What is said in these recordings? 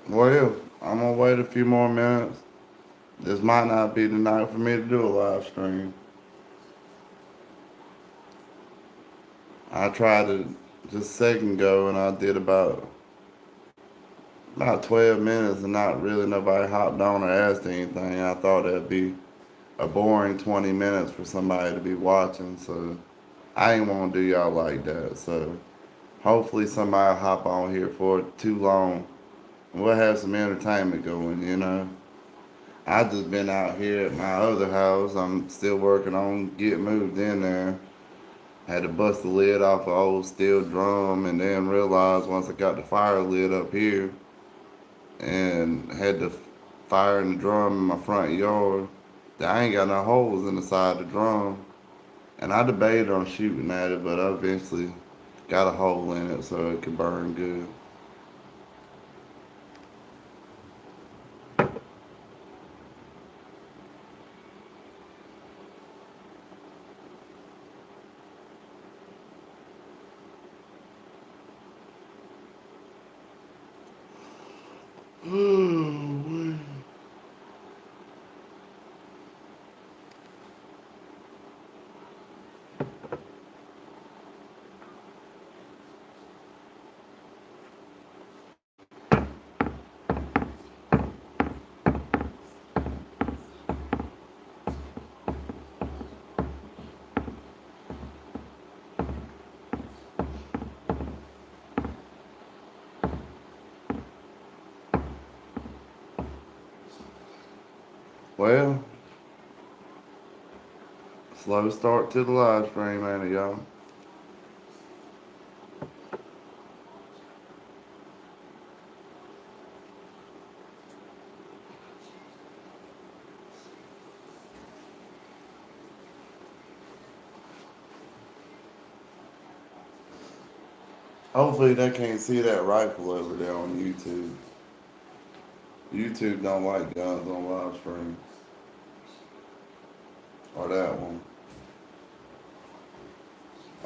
Well, I'm gonna wait a few more minutes. This might not be the night for me to do a live stream. I tried it just a second ago and I did about 12 minutes and not really nobody hopped on or asked anything. I thought that'd be a boring 20 minutes for somebody to be watching, so I ain't want to do y'all like that. So hopefully somebody hop on here for too long. We'll have some entertainment going. I just been out here at my other house. I'm still working on getting moved in there. Had to bust the lid off an old steel drum and then realized once I got the fire lid up here and had the fire in the drum in my front yard that I ain't got no holes in the side of the drum. And I debated on shooting at it, but I eventually got a hole in it so it could burn good. Well, slow start to the live stream, ain't it, y'all? Hopefully they can't see that rifle over there on YouTube. YouTube don't like guns on live stream. Or that one.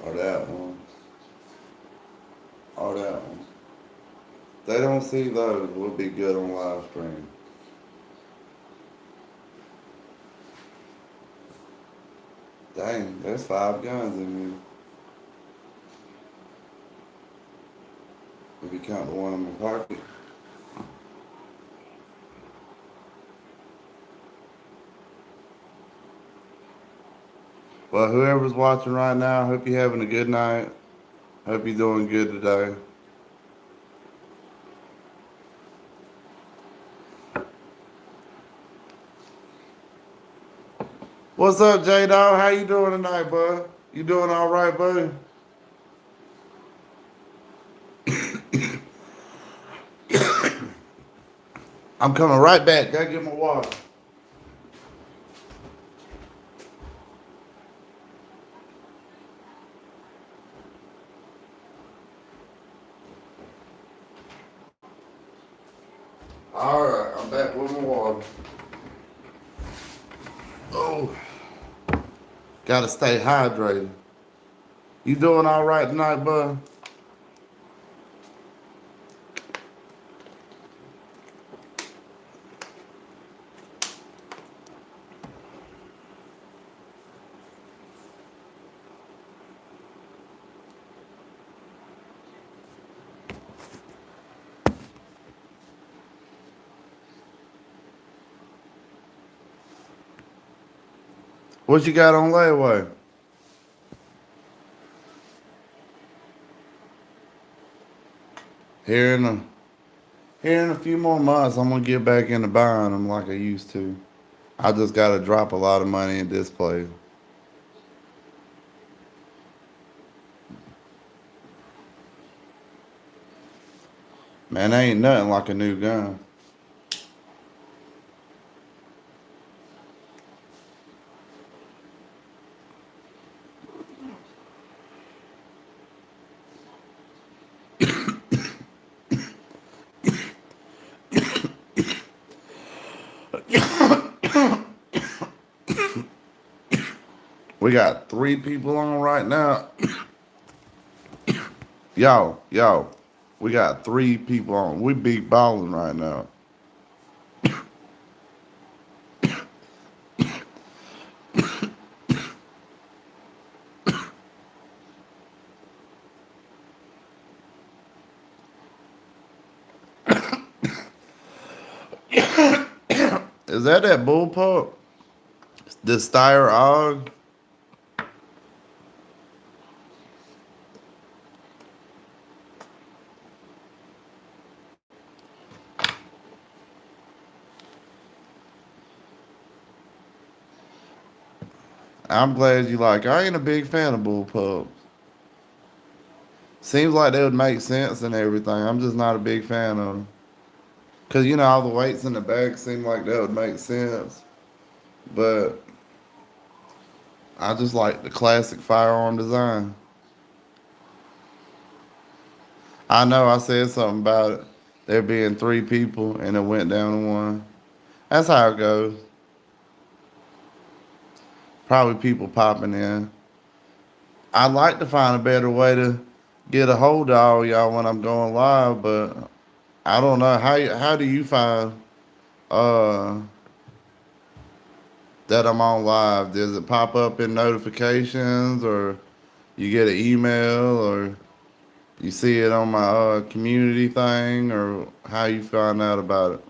Or that one. Or that one. They don't see those. We'll be good on live stream. Dang, there's 5 guns in here. If you count the one in my pocket. Well, whoever's watching right now, hope you're having a good night. Hope you're doing good today. What's up, J Dog? How you doing tonight, bud? You doing all right, buddy? I'm coming right back. Gotta get my water. All right, I'm back with my water. Oh, gotta stay hydrated. You doing all right tonight, bud? What you got on layaway? Here in a here in a few more months, I'm gonna get back into buying them like I used to. I just gotta drop a lot of money in display. Man, ain't nothing like a new gun. We got 3 people on right now. Yo, yo. We got 3 people on. We big balling right now. Is that bullpup? The Steyr Og? I'm glad you like. I ain't a big fan of bullpups. Seems like they would make sense and everything. I'm just not a big fan of them. Cause all the weights in the back seem like that would make sense, but I just like the classic firearm design. I know I said something about it. There being 3 people and it went down to one. That's how it goes. Probably people popping in. I'd like to find a better way to get a hold of all y'all when I'm going live, but I don't know how do you find uh that I'm on live? Does it pop up in notifications, or you get an email, or you see it on my community thing, or how you find out about it?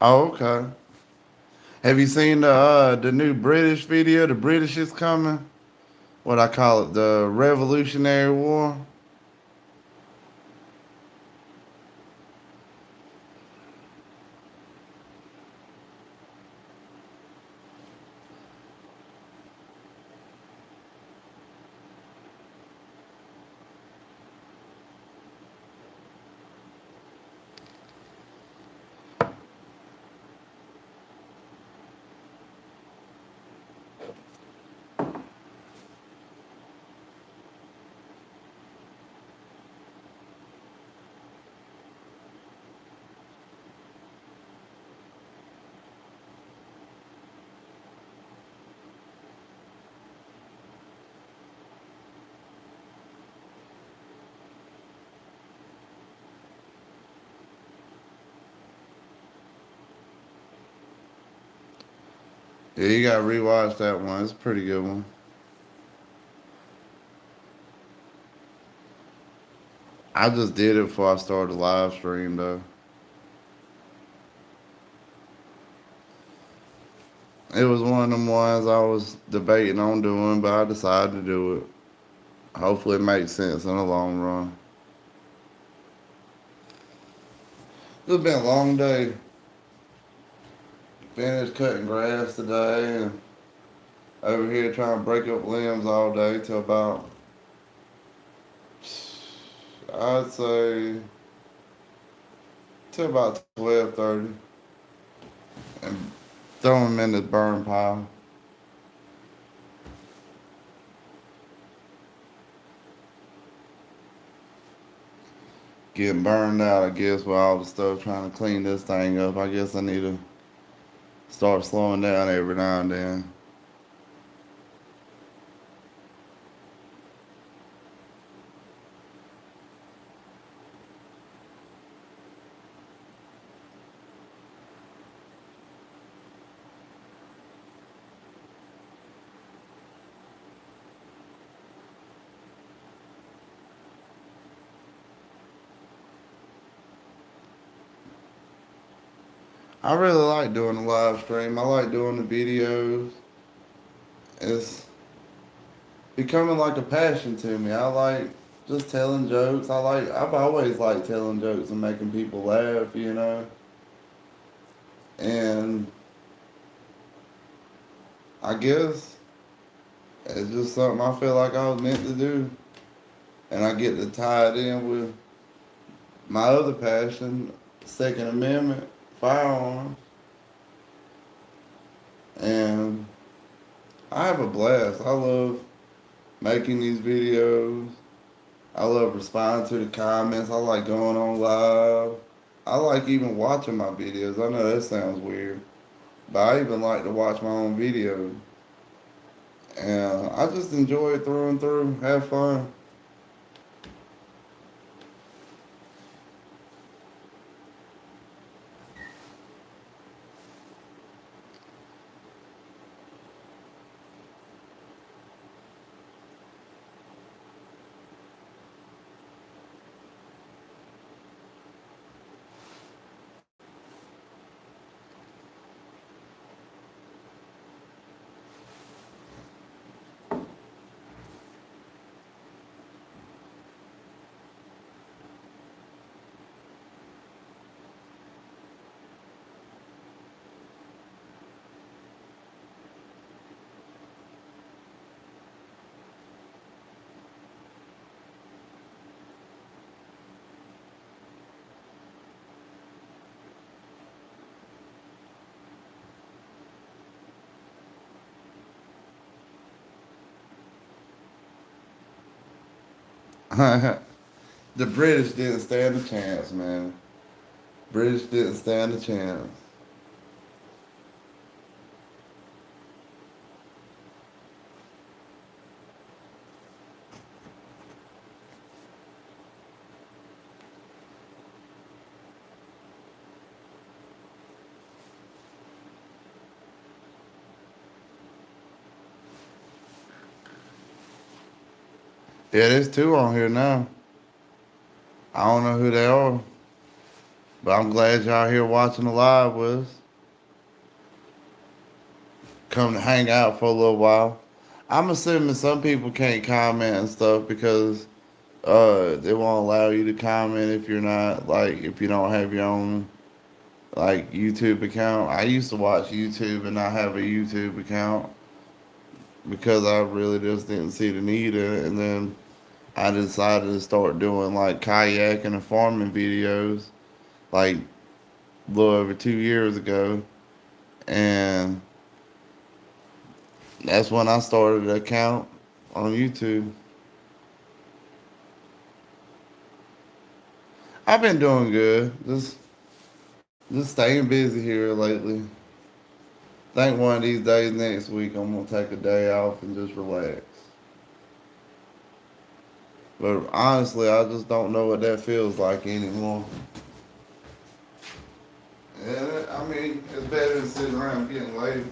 Oh, okay. Have you seen the new British video? The British is coming. What I call it, the Revolutionary War. Yeah, you gotta rewatch that one. It's a pretty good one. I just did it before I started the live stream though. It was one of them ones I was debating on doing, but I decided to do it. Hopefully it makes sense in the long run. It's been a long day. Finished cutting grass today and over here trying to break up limbs all day till about, I'd say, till about 12:30, and throw them in the burn pile. Getting burned out, I guess, with all the stuff trying to clean this thing up. I guess I need to start slowing down every now and then. I really like doing the live stream. I like doing the videos. It's becoming like a passion to me. I like just telling jokes. I've always liked telling jokes and making people laugh. And I guess it's just something I feel like I was meant to do. And I get to tie it in with my other passion, Second Amendment, firearms. And I have a blast. I love making these videos. I love responding to the comments. I like going on live. I like even watching my videos. I know that sounds weird, but I even like to watch my own videos. And I just enjoy it through and through. Have fun. The British didn't stand a chance, man. British didn't stand a chance. Yeah, there's two on here now. I don't know who they are, but I'm glad y'all here watching the live with us. Come to hang out for a little while. I'm assuming some people can't comment and stuff because they won't allow you to comment if you're not like if you don't have your own like YouTube account. I used to watch YouTube and not have a YouTube account because I really just didn't see the need in it. And then I decided to start doing like kayaking and farming videos like a little over 2 years ago. And that's when I started an account on YouTube. I've been doing good. Just staying busy here lately. Think one of these days next week I'm gonna take a day off and just relax. But honestly, I just don't know what that feels like anymore. And I mean, it's better than sitting around getting lazy.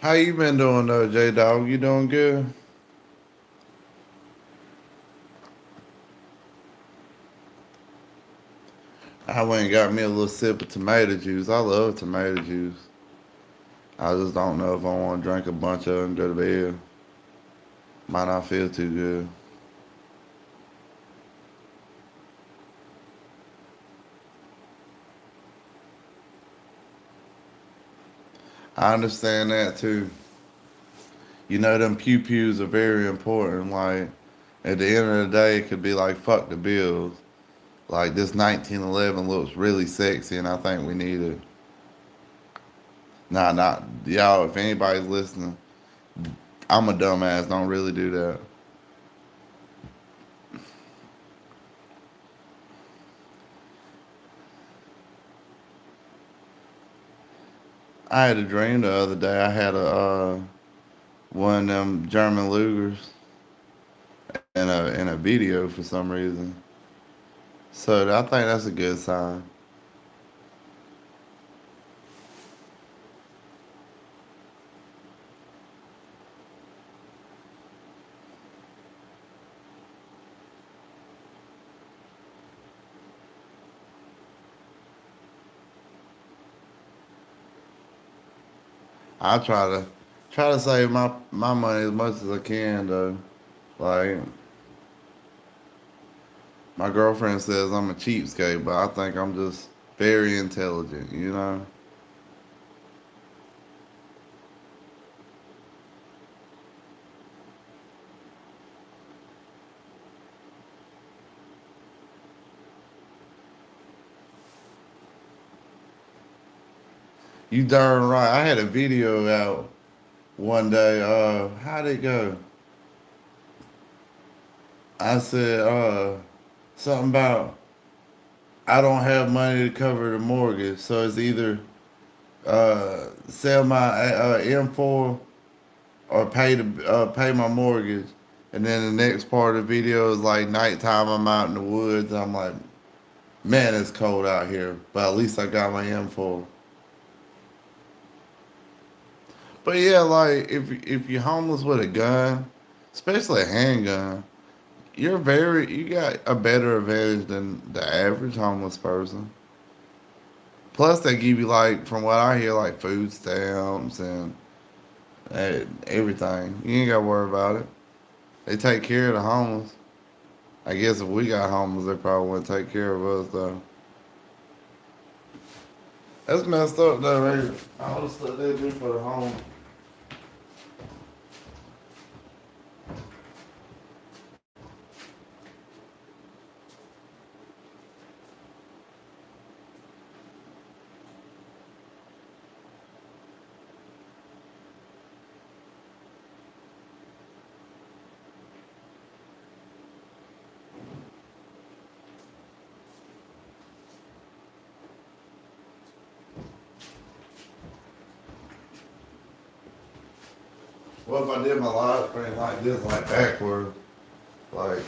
How you been doing though, J Dog? You doing good? I went and got me a little sip of tomato juice. I love tomato juice. I just don't know if I want to drink a bunch of it and go to bed. Might not feel too good. I understand that too. You know, them pew pews are very important. Like, at the end of the day, it could be like, fuck the bills. Like, this 1911 looks really sexy, and I think we need it. Nah, not y'all. If anybody's listening, I'm a dumbass. Don't really do that. I had a dream the other day. I had one of them German Lugers in a video for some reason. So I think that's a good sign. I try to save my money as much as I can though. Like my girlfriend says I'm a cheapskate, but I think I'm just very intelligent. You darn right. I had a video out one day. How'd it go? I said something about I don't have money to cover the mortgage, so it's either sell my M4 or pay my mortgage. And then the next part of the video is like nighttime. I'm out in the woods. I'm like, man, it's cold out here, but at least I got my M4. But yeah, like if you're homeless with a gun, especially a handgun, you got a better advantage than the average homeless person. Plus, they give you like, from what I hear, like food stamps and everything. You ain't got to worry about it. They take care of the homeless. I guess if we got homeless, they probably wouldn't take care of us though. That's messed up though, right? All the stuff they do for the homeless. What if I did my live stream like this, like backwards? Like,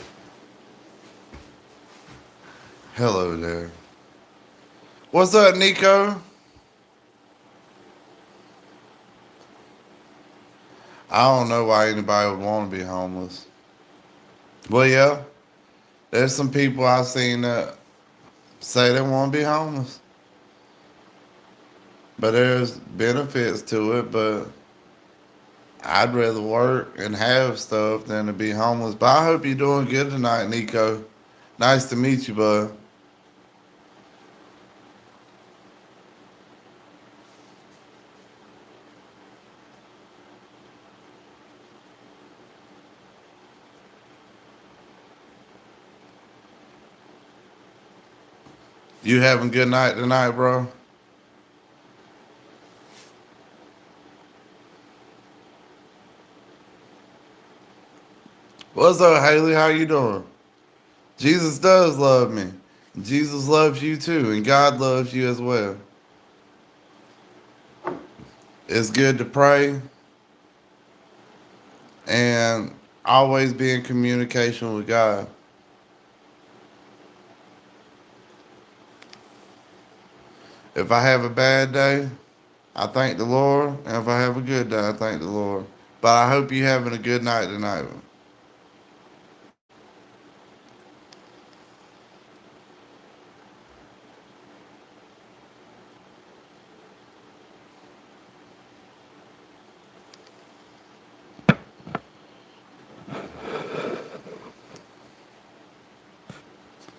hello there. What's up, Nico? I don't know why anybody would want to be homeless. Well, yeah, there's some people I've seen that say they want to be homeless, but there's benefits to it. But I'd rather work and have stuff than to be homeless. But I hope you're doing good tonight, Nico. Nice to meet you, bud. You having a good night tonight, bro? What's up, Haley? How you doing? Jesus does love me. Jesus loves you too, and God loves you as well. It's good to pray and always be in communication with God. If I have a bad day, I thank the Lord, and if I have a good day, I thank the Lord. But I hope you're having a good night tonight.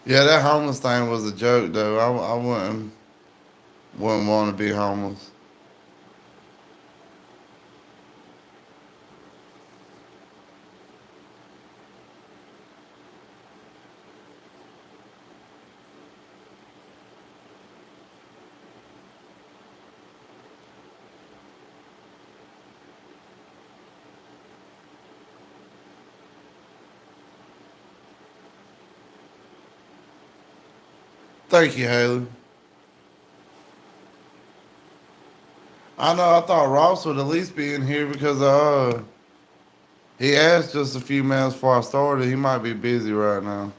Yeah, that homeless thing was a joke, though. I wouldn't want to be homeless. Thank you, Haley. I know. I thought Ross would at least be in here because he asked just a few minutes before I started. He might be busy right now.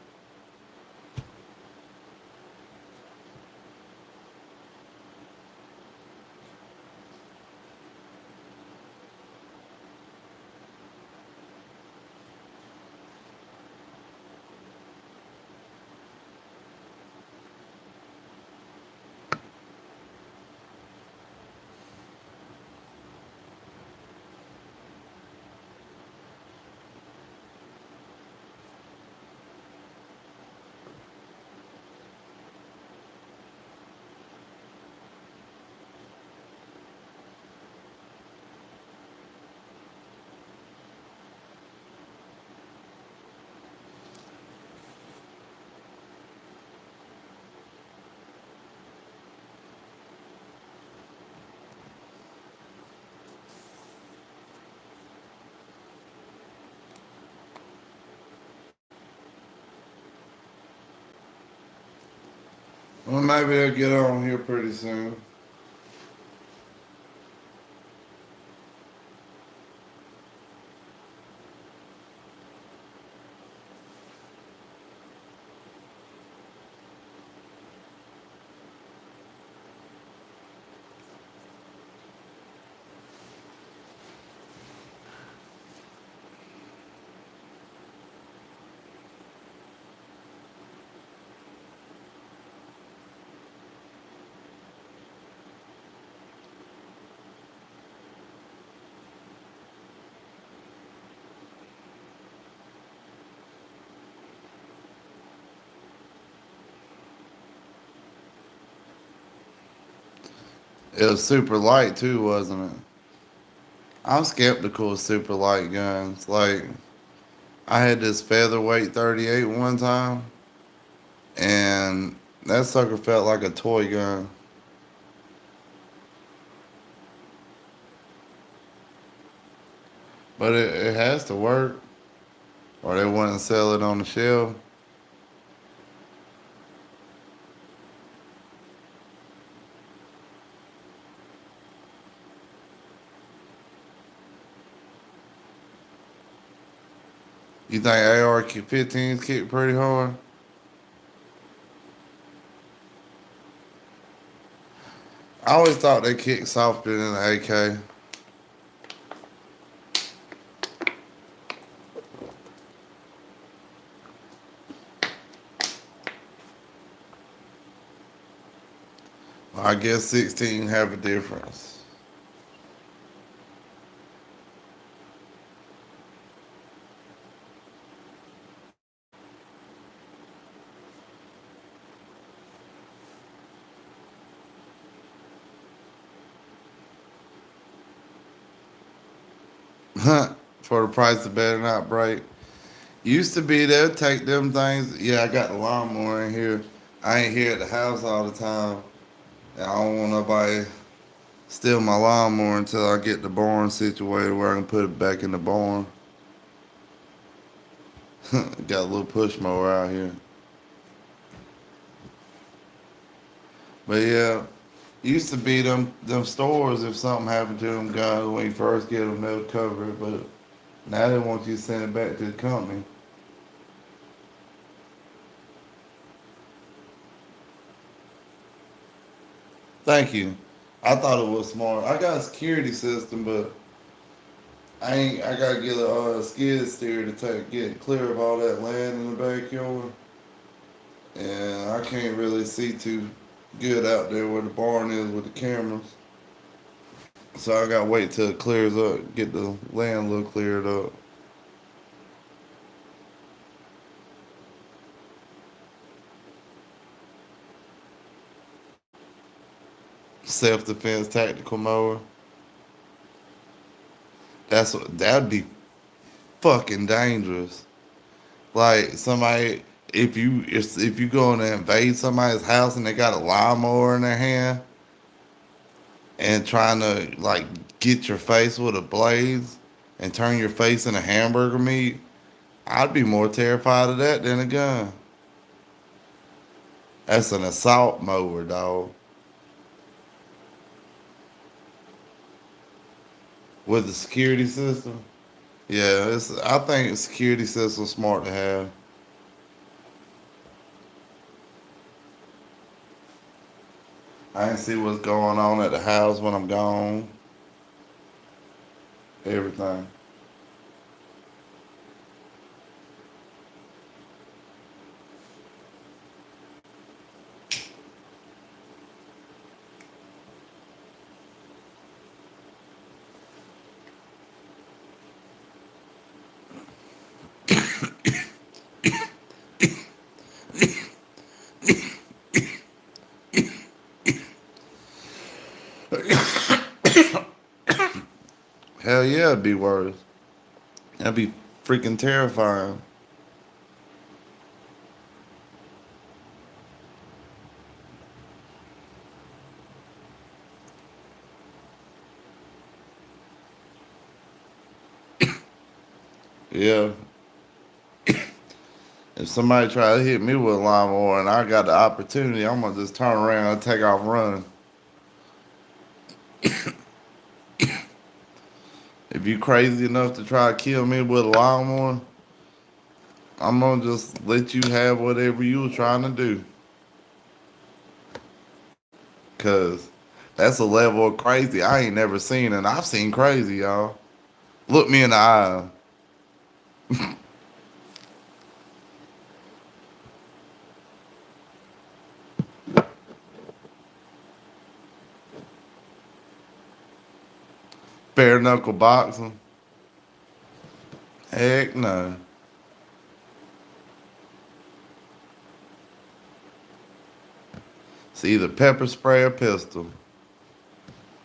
Well, maybe they'll get on here pretty soon. It was super light too, wasn't it? I'm skeptical of super light guns. Like I had this featherweight 38 one time, and that sucker felt like a toy gun. But it has to work, or they wouldn't sell it on the shelf. You think AR-15s kick pretty hard? I always thought they kicked softer than the AK. I guess 16 have a difference. For the price of better not break. Used to be they'll take them things. Yeah, I got the lawnmower in here. I ain't here at the house all the time. And I don't want nobody steal my lawnmower until I get the barn situated where I can put it back in the barn. Got a little push mower out here. But yeah, used to be them stores if something happened to them guys when you first get them they'll cover it. But now they want you to send it back to the company. Thank you. I thought it was smart. I got a security system, but I ain't. I gotta get a skid steer to get clear of all that land in the backyard, and I can't really see too good out there where the barn is with the cameras. So I gotta wait till it clears up, get the land a little cleared up. Self defense tactical mower. That'd be fucking dangerous. Like somebody, if you go in and invade somebody's house and they got a lawnmower in their hand and trying to like get your face with a blaze and turn your face into hamburger meat, I'd be more terrified of that than a gun. That's an assault mower, dog. with the security system. Yeah, I think security system's smart to have. I can see what's going on at the house when I'm gone. Everything. Hell yeah, it'd be worse. That'd be freaking terrifying. Yeah. If somebody try to hit me with a lawnmower and I got the opportunity, I'm gonna just turn around and take off running. If you crazy enough to try to kill me with a lawnmower, I'm gonna just let you have whatever you were trying to do. Cause that's a level of crazy I ain't never seen, and I've seen crazy, y'all. Look me in the eye. Bare knuckle boxing. Heck no. It's either pepper spray or pistol.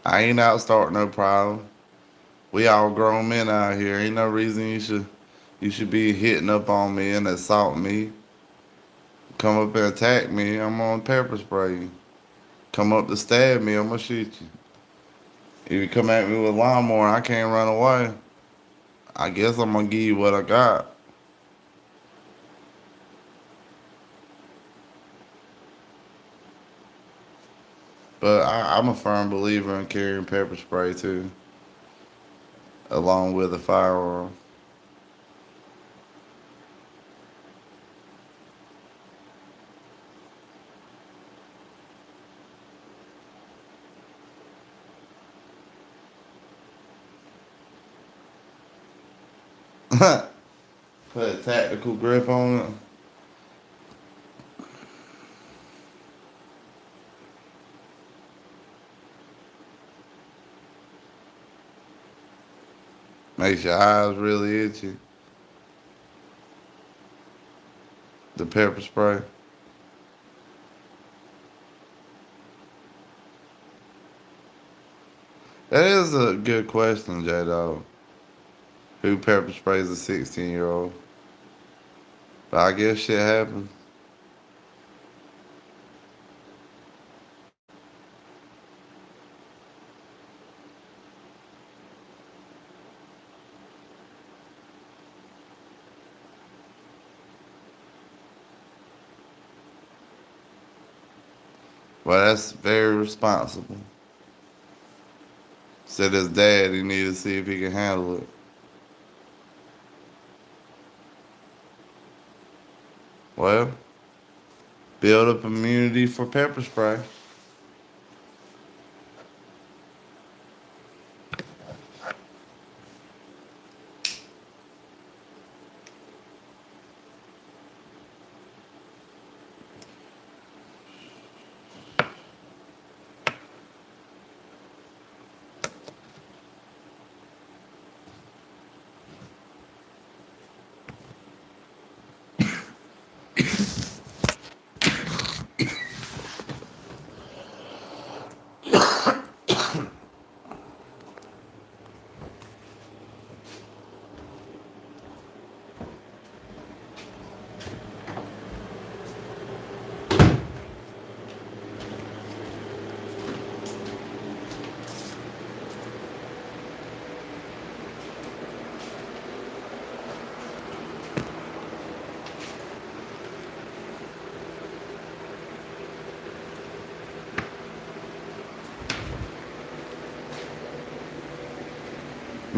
I ain't out starting no problem. We all grown men out here. Ain't no reason you should be hitting up on me and assault me. Come up and attack me, I'm on pepper spray you. Come up to stab me, I'm gonna shoot you. If you come at me with a lawnmower and I can't run away, I guess I'm gonna give you what I got. But I'm a firm believer in carrying pepper spray too, along with a firearm. Put a tactical grip on it. Makes your eyes really itchy. The pepper spray. That is a good question, J Dog. Who pepper sprays a 16-year-old? But I guess shit happens. Well, that's very responsible. Said his dad he needed to see if he can handle it. Well, build up immunity for pepper spray.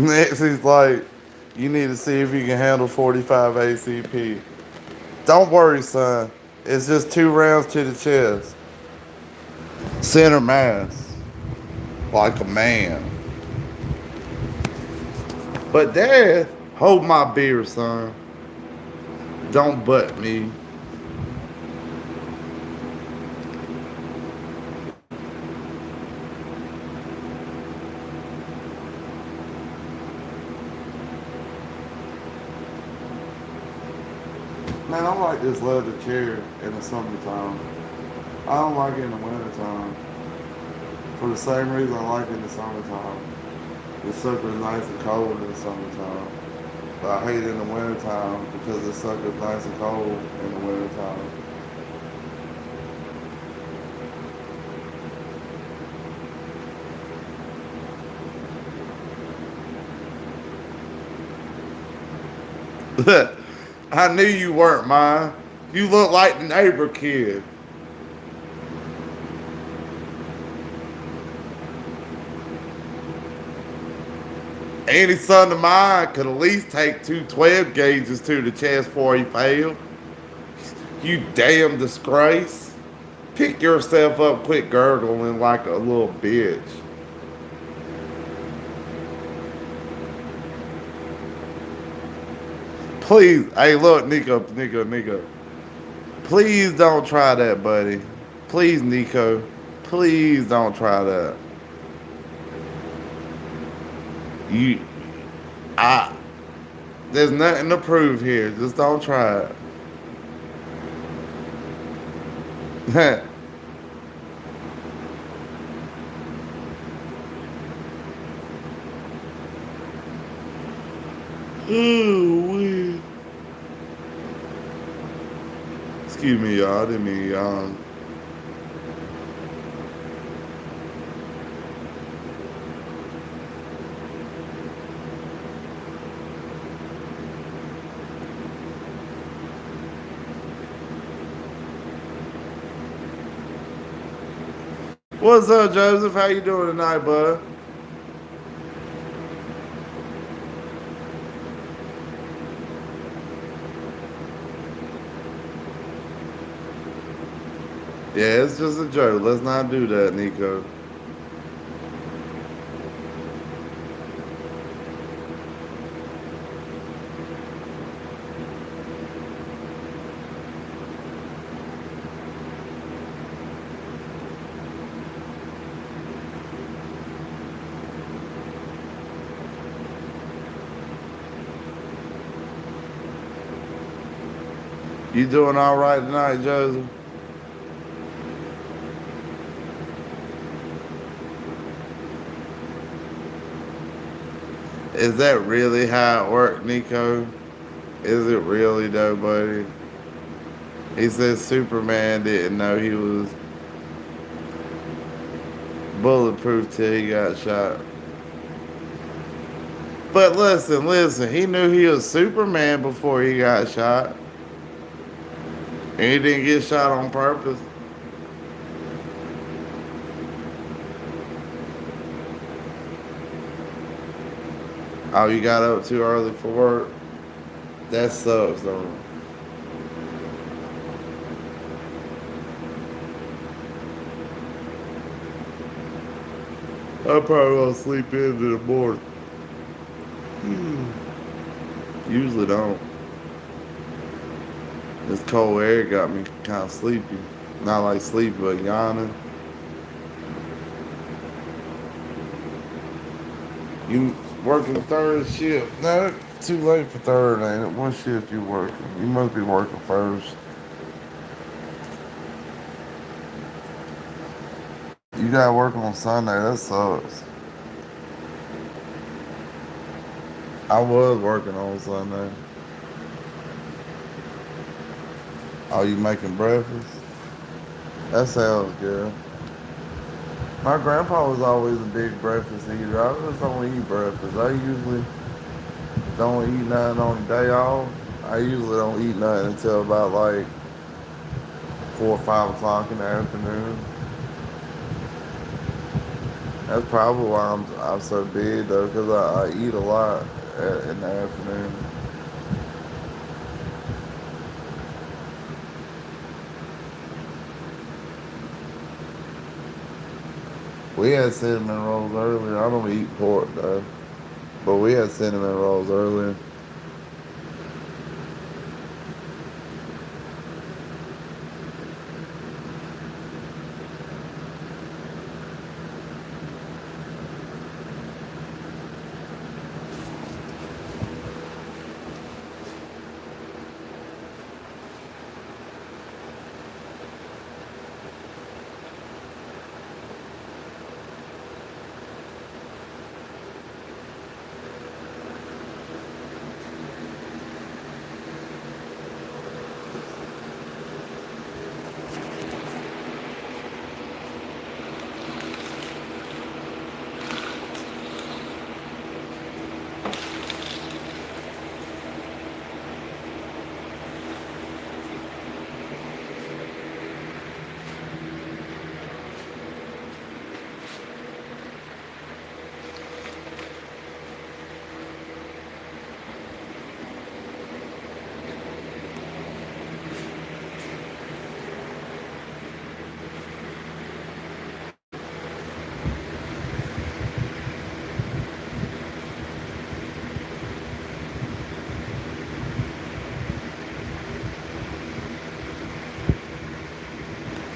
Next, he's like, you need to see if you can handle 45 ACP. Don't worry, son. It's just 2 rounds to the chest. Center mass. Like a man. But Dad, hold my beer, son. Don't butt me. Man, I like this leather chair in the summertime. I don't like it in the wintertime. For the same reason I like it in the summertime. The sucker's nice and cold in the summertime. But I hate it in the wintertime because the sucker's nice and cold in the wintertime. I knew you weren't mine. You look like the neighbor kid. Any son of mine could at least take 2 12 gauges to the chest before he failed. You damn disgrace. Pick yourself up, quit gurgling like a little bitch. Please, hey, look, Nico. Please don't try that, buddy. Please, Nico. Please don't try that. You, I, there's nothing to prove here. Just don't try it. Ooh, wee. Excuse me, y'all. I didn't mean y'all. What's up, Joseph? How you doing tonight, bud? Yeah, it's just a joke. Let's not do that, Nico. You doing all right tonight, Joseph? Is that really how it worked, Nico? Is it really though, buddy? He said Superman didn't know he was bulletproof till he got shot. But listen, he knew he was Superman before he got shot. And he didn't get shot on purpose. Oh, you got up too early for work? That sucks, though. I probably won't sleep in the morning. Usually don't. This cold air got me kind of sleepy. Not like sleepy, but yawning. You working third shift? No, too late for third, ain't it? What shift you working? You must be working first. You gotta work on Sunday. That sucks. I was working on Sunday. Oh, you making breakfast? That sounds good. My grandpa was always a big breakfast eater. I just don't eat breakfast. I usually don't eat nothing on the day off. I usually don't eat nothing until about like 4 or 5 o'clock in the afternoon. That's probably why I'm so big though, because I eat a lot in the afternoon. We had cinnamon rolls earlier. I don't eat pork though, but we had cinnamon rolls earlier.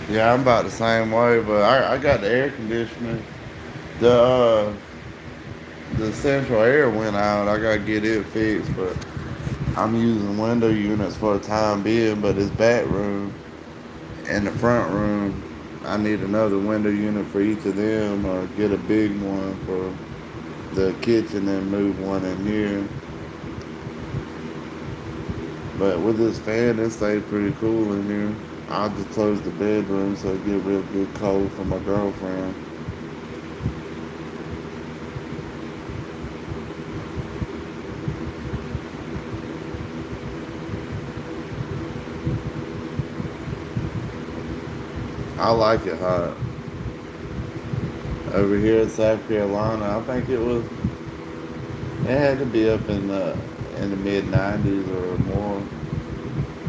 Yeah, I'm about the same way, but I got the air conditioner. The the central air went out. I gotta get it fixed, but I'm using window units for the time being. But this back room and the front room, I need another window unit for each of them, or get a big one for the kitchen and move one in here. But with this fan, it stays pretty cool in here. I'll just close the bedroom so it get real good cold for my girlfriend. I like it hot. Over here in South Carolina, I think it had to be up in the mid 90s or more.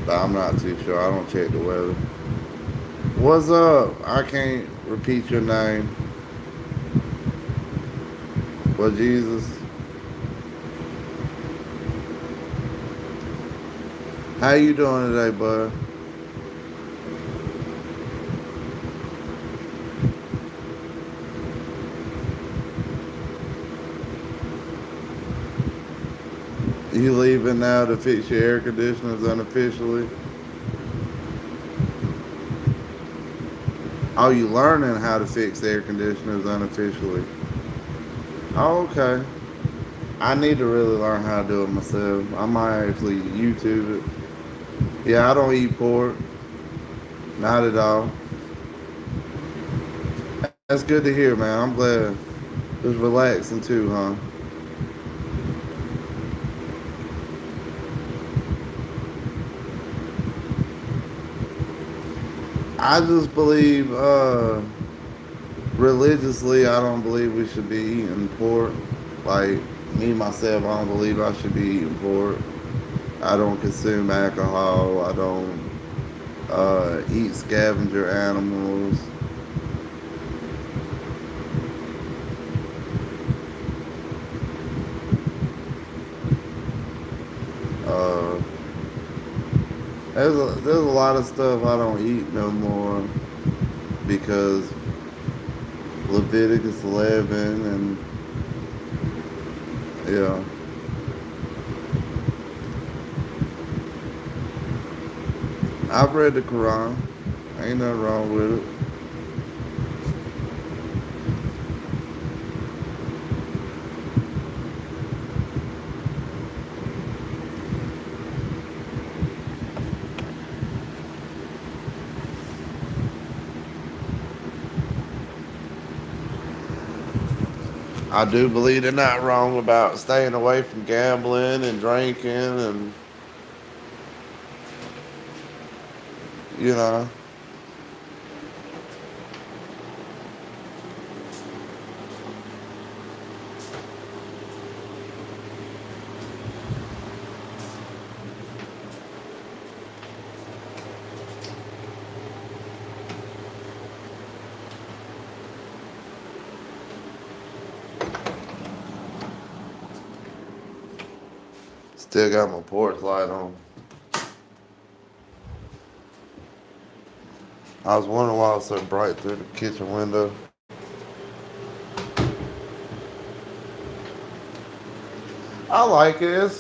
But I'm not too sure. I don't check the weather. What's up? I can't repeat your name. Well, Jesus, how you doing today, bud? You leaving now to fix your air conditioners unofficially? Oh, you learning how to fix air conditioners unofficially? Oh, okay. I need to really learn how to do it myself. I might actually YouTube it. Yeah, I don't eat pork. Not at all. That's good to hear, man. I'm glad. It's relaxing too, huh? I just believe religiously, I don't believe we should be eating pork. Like me myself, I don't believe I should be eating pork. I don't consume alcohol. I don't eat scavenger animals. Uh, there's a lot of stuff I don't eat no more because Leviticus 11 and yeah, I've read the Quran. Ain't nothing wrong with it. I do believe they're not wrong about staying away from gambling and drinking and you know. Still got my porch light on. I was wondering why it was so bright through the kitchen window. I like it.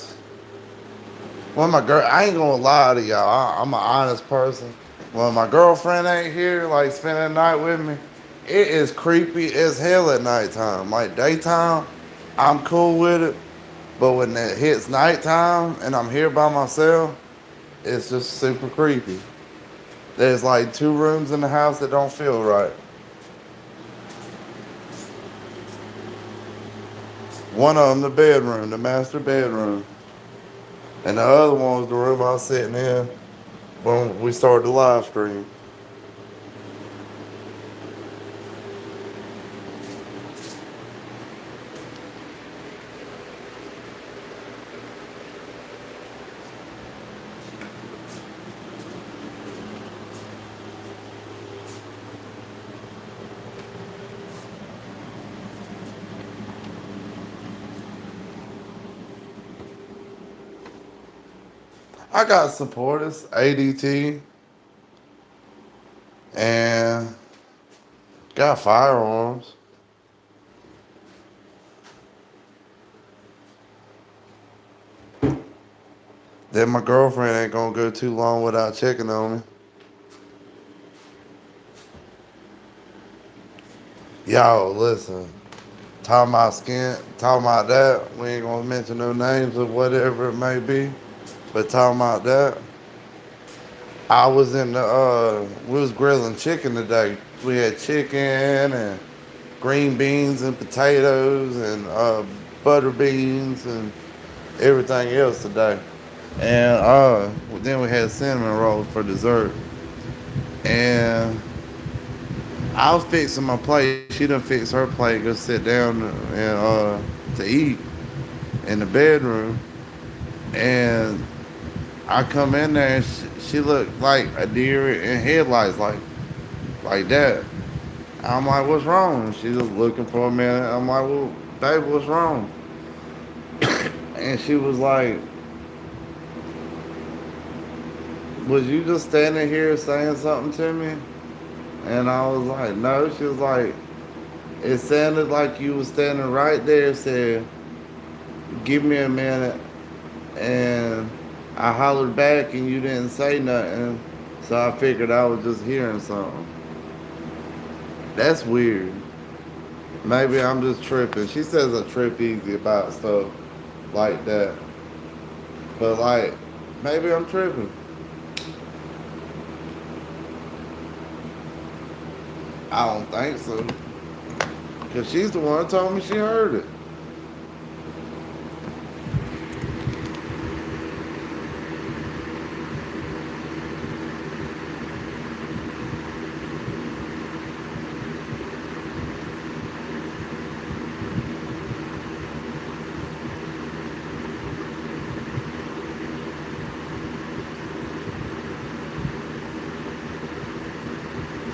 When my girl, I ain't gonna lie to y'all. I'm an honest person. When my girlfriend ain't here, like spending the night with me, it is creepy as hell at nighttime. Like daytime, I'm cool with it, but when it hits nighttime and I'm here by myself, it's just super creepy. There's like two rooms in the house that don't feel right. One of them, the bedroom, the master bedroom, and the other one was the room I was sitting in when we started the live stream. I got supporters, ADT, and got firearms. Then my girlfriend ain't gonna go too long without checking on me. Y'all, listen. Talking about that. We ain't gonna mention no names or whatever it may be. But talking about that, I was we was grilling chicken today. We had chicken and green beans and potatoes and butter beans and everything else today. And then we had cinnamon rolls for dessert. And I was fixing my plate. She done fix her plate, go sit down and to eat in the bedroom. And I come in there and she looked like a deer in headlights, like that. I'm like, what's wrong? She was looking for a minute. I'm like, well, baby, what's wrong? And she was like, was you just standing here saying something to me? And I was like, no. She was like, it sounded like you was standing right there, said, give me a minute. And I hollered back and you didn't say nothing. So I figured I was just hearing something. That's weird. Maybe I'm just tripping. She says I trip easy about stuff like that. But like, maybe I'm tripping. I don't think so. Because she's the one who told me she heard it.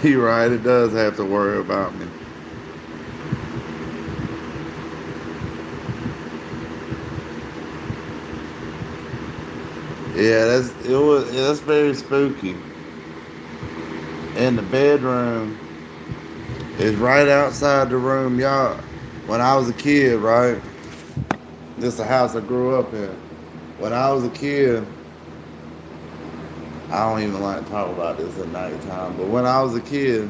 You're right, it does have to worry about me. Yeah, that's very spooky. And the bedroom is right outside the room, y'all. When I was a kid, right? This is the house I grew up in. When I was a kid, I don't even like to talk about this at nighttime, but when I was a kid,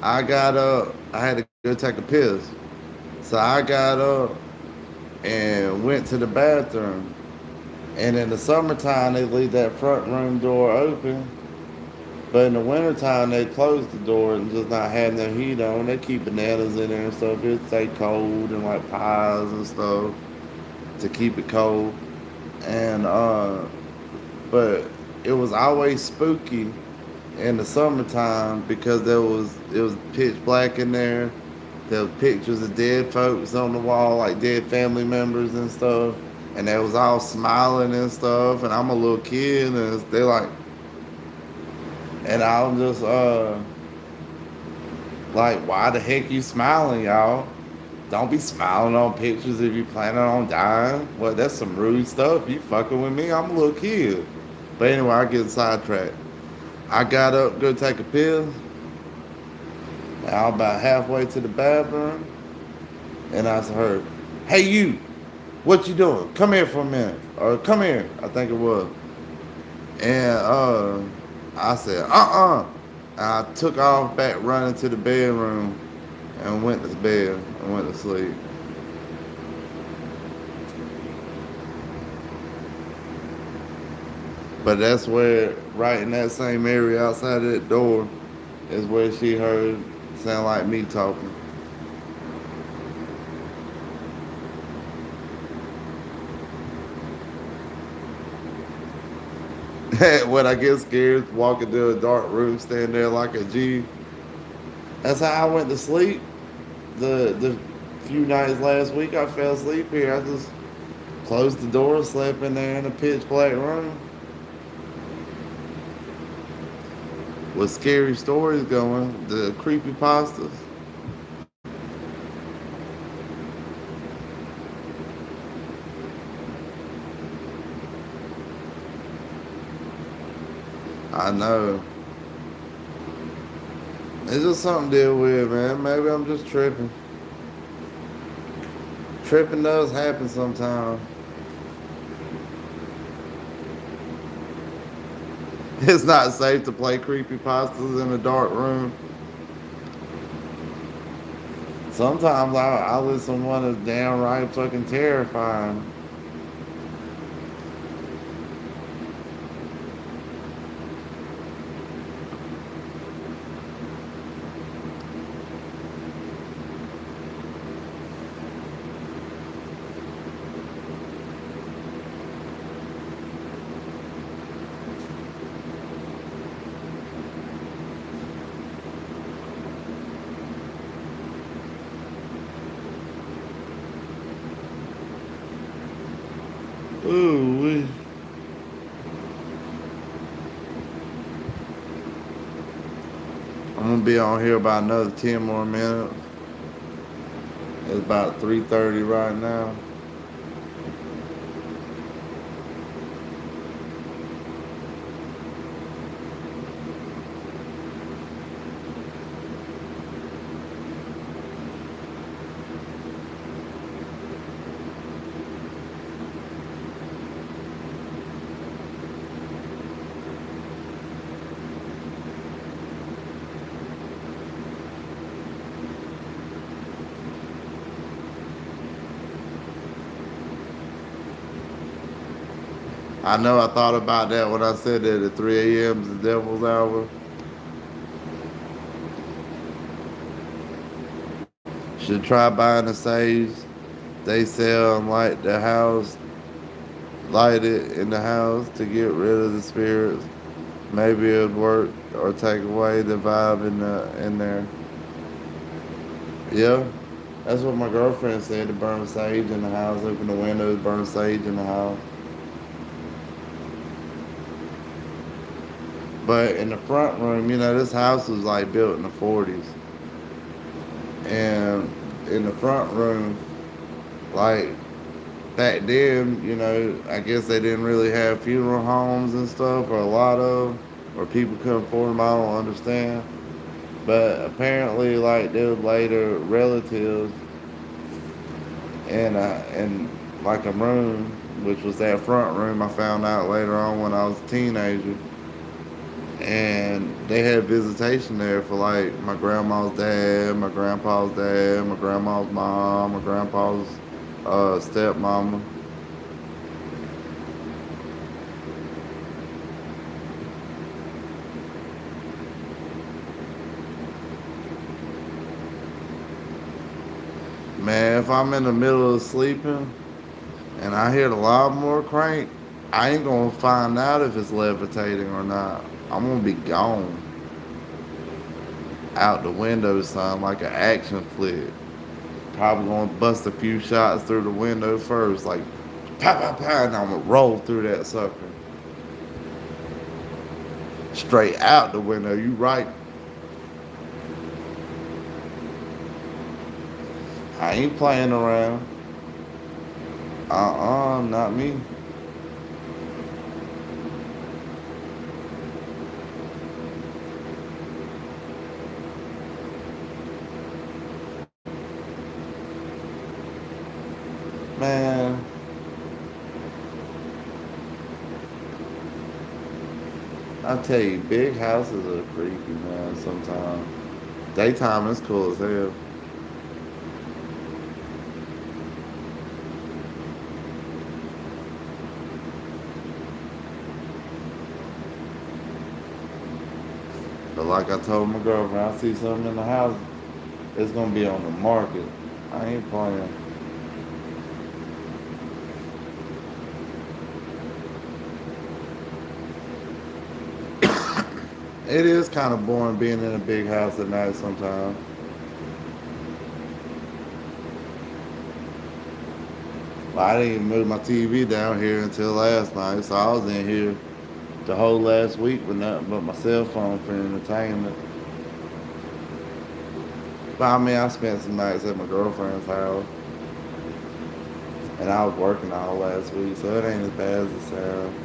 I got up, I had to go take a piss. So I got up and went to the bathroom. And in the summertime, they leave that front room door open. But in the wintertime, they close the door and just not having their heat on. They keep bananas in there and stuff. It stay cold and like pies and stuff to keep it cold. And but it was always spooky in the summertime because it was pitch black in there. There was pictures of dead folks on the wall, like dead family members and stuff. And they was all smiling and stuff. And I'm a little kid, and they like, and I'm just like, why the heck you smiling, y'all? Don't be smiling on pictures if you planning on dying. Well, that's some rude stuff. You fucking with me, I'm a little kid. But anyway, I get sidetracked. I got up, go take a pill. I was about halfway to the bathroom, and I heard, "Hey you, what you doing? Come here for a minute, or come here." I think it was, and I said, I took off back running to the bedroom and went to bed and went to sleep. But that's where, right in that same area outside of that door, is where she heard sound like me talking. When I get scared, walk into a dark room, stand there like a G. That's how I went to sleep. The few nights last week I fell asleep here. I just closed the door, slept in there in a pitch black room with scary stories going, the creepy pastas. I know. It's just something to deal with, man. Maybe I'm just tripping. Tripping does happen sometimes. It's not safe to play creepy pastas in a dark room. Sometimes I listen to one that's downright fucking terrifying. Ooh, I'm gonna be on here about another 10 more minutes. It's about 3:30 right now. I know I thought about that when I said that at 3 a.m. is the devil's hour. Should try buying a sage. They sell and light the house, light it in the house to get rid of the spirits. Maybe it'll work or take away the vibe in there. Yeah, that's what my girlfriend said. To burn sage in the house, open the windows, burn sage in the house. But in the front room, this house was like built in the 40s, and in the front room, like back then, I guess they didn't really have funeral homes and stuff, or a lot of, or people couldn't afford them. I don't understand. But apparently, like there were later relatives in like a room, which was that front room. I found out later on when I was a teenager, and they had visitation there for like my grandma's dad, my grandpa's dad, my grandma's mom, my grandpa's stepmama. Man, if I'm in the middle of sleeping and I hear the lawnmower crank, I ain't gonna find out if it's levitating or not. I'm gonna be gone out the window, son, like an action flick. Probably gonna bust a few shots through the window first, like pow pow pow, and I'm gonna roll through that sucker straight out the window. You right? I ain't playing around. Not me. Man, I tell you, big houses are creepy, man, sometimes. Daytime is cool as hell. But like I told my girlfriend, I see something in the house, it's gonna be on the market. I ain't playing. It is kind of boring being in a big house at night sometimes. But I didn't even move my TV down here until last night, so I was in here the whole last week with nothing but my cell phone for entertainment. But I mean, I spent some nights at my girlfriend's house, and I was working all last week, so it ain't as bad as it sounds.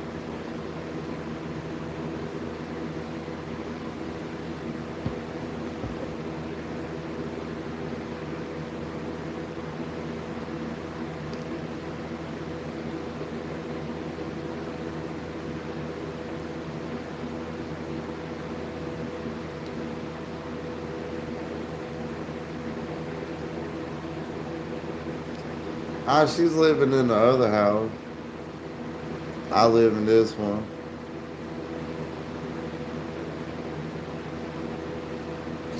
She's living in the other house. I live in this one.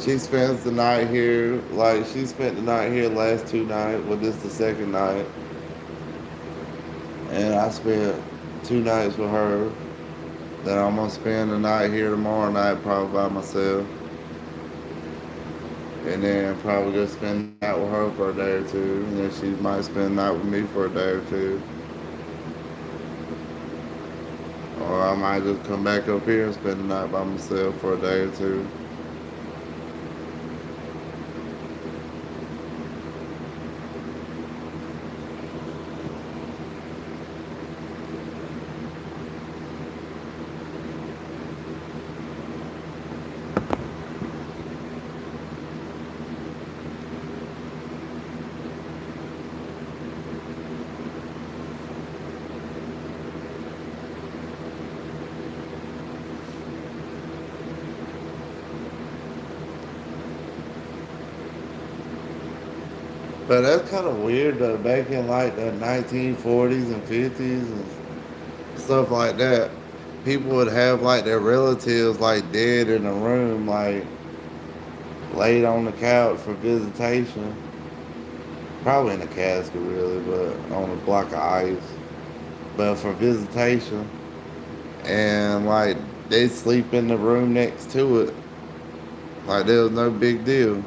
She spends the night here. Like she spent the night here last 2 nights. Well, this the second night, and I spent 2 nights with her. Then I'm gonna spend the night here tomorrow night, probably by myself, and then probably go spend the night with her for a day or two, and then she might spend the night with me for a day or two, or I might just come back up here and spend the night by myself for a day or two. But that's kind of weird though. Back in like the 1940s and 50s and stuff like that, people would have like their relatives like dead in a room, like laid on the couch for visitation. Probably in a casket, really, but on a block of ice. But for visitation, and like they sleep in the room next to it, like there was no big deal.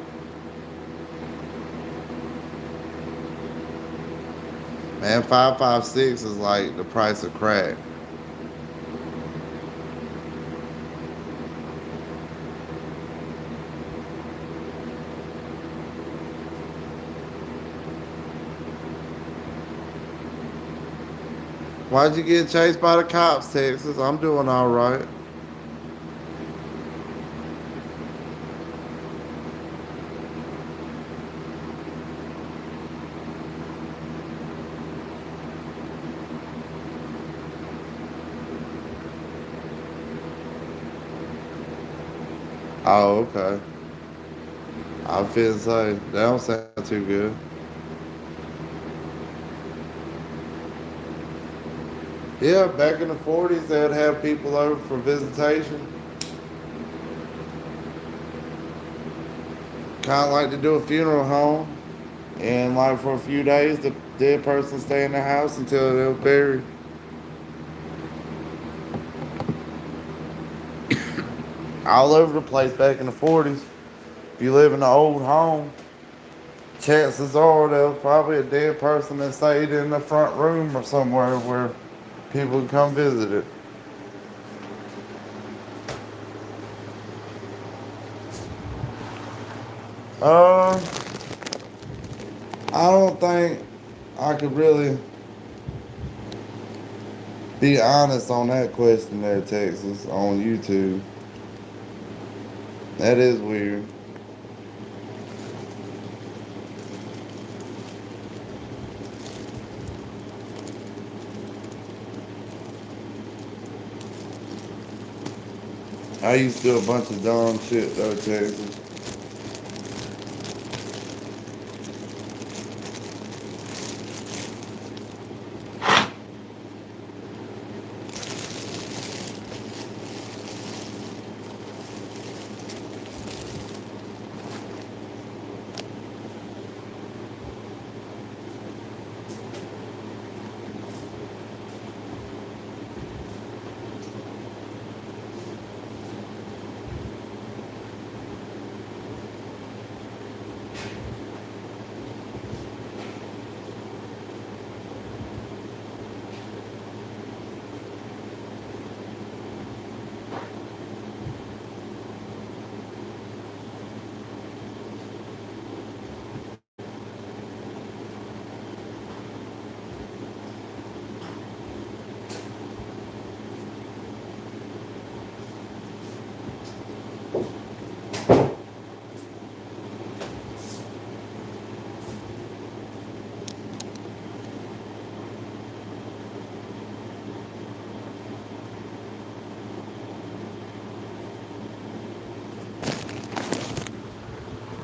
Man, 556 is like the price of crack. Why'd you get chased by the cops, Texas? I'm doing all right. Oh, okay. I feel say that don't sound too good. Yeah, back in the 40s, they'd have people over for visitation. Kind of like to do a funeral home. And like for a few days, the dead person stay in the house until they're buried. All over the place back in the 40s. If you live in an old home, chances are there's probably a dead person that stayed in the front room or somewhere where people would come visit it. Uh, I don't think I could really be honest on that question there, Texas, on YouTube. That is weird. I used to do a bunch of dumb shit though, Texas.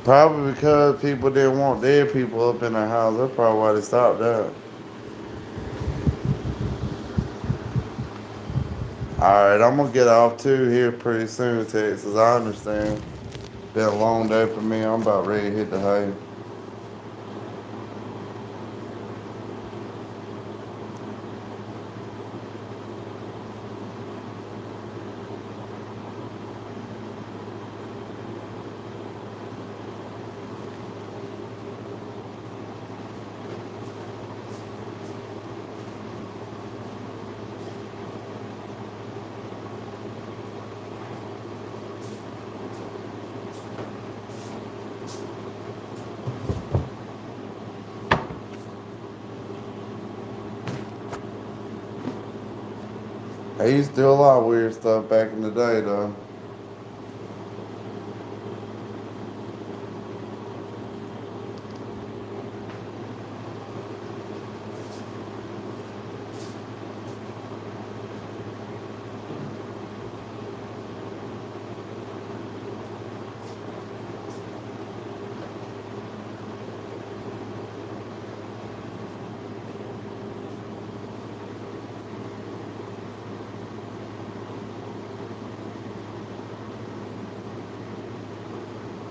Probably because people didn't want dead people up in their house. That's probably why they stopped that. Alright, I'm gonna get off too here pretty soon, Texas. I understand. Been a long day for me. I'm about ready to hit the hay. I used to do a lot of weird stuff back in the day though.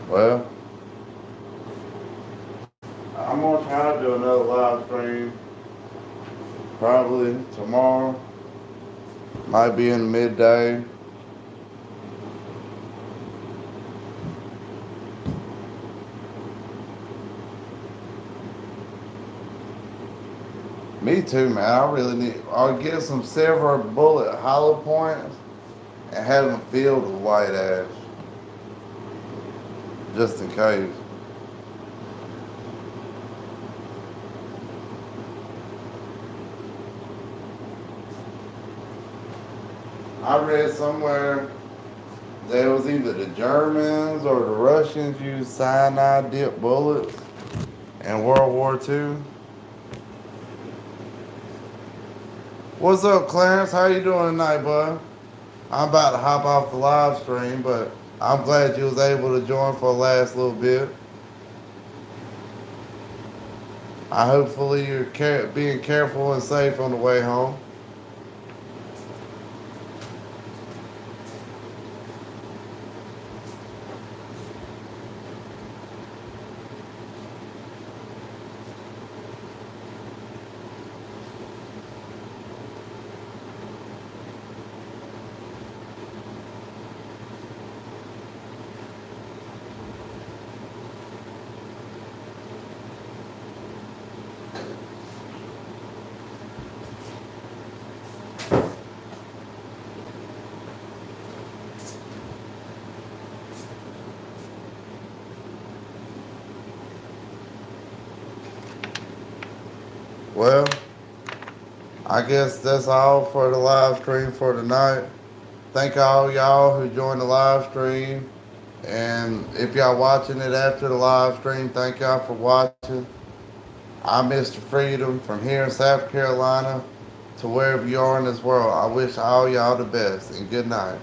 Well, I'm gonna try to do another live stream probably tomorrow. Might be in midday. Me too, man. I really need. I'll get some silver bullet hollow points and have them filled with white ash, just in case. I read somewhere that it was either the Germans or the Russians used cyanide dipped bullets in World War II. What's up, Clarence? How you doing tonight, bud? I'm about to hop off the live stream, but I'm glad you was able to join for the last little bit. I hopefully you're being careful and safe on the way home. Well, I guess that's all for the live stream for tonight. Thank all y'all who joined the live stream. And if y'all watching it after the live stream, thank y'all for watching. I'm Mr. Freedom from here in South Carolina to wherever you are in this world. I wish all y'all the best and good night.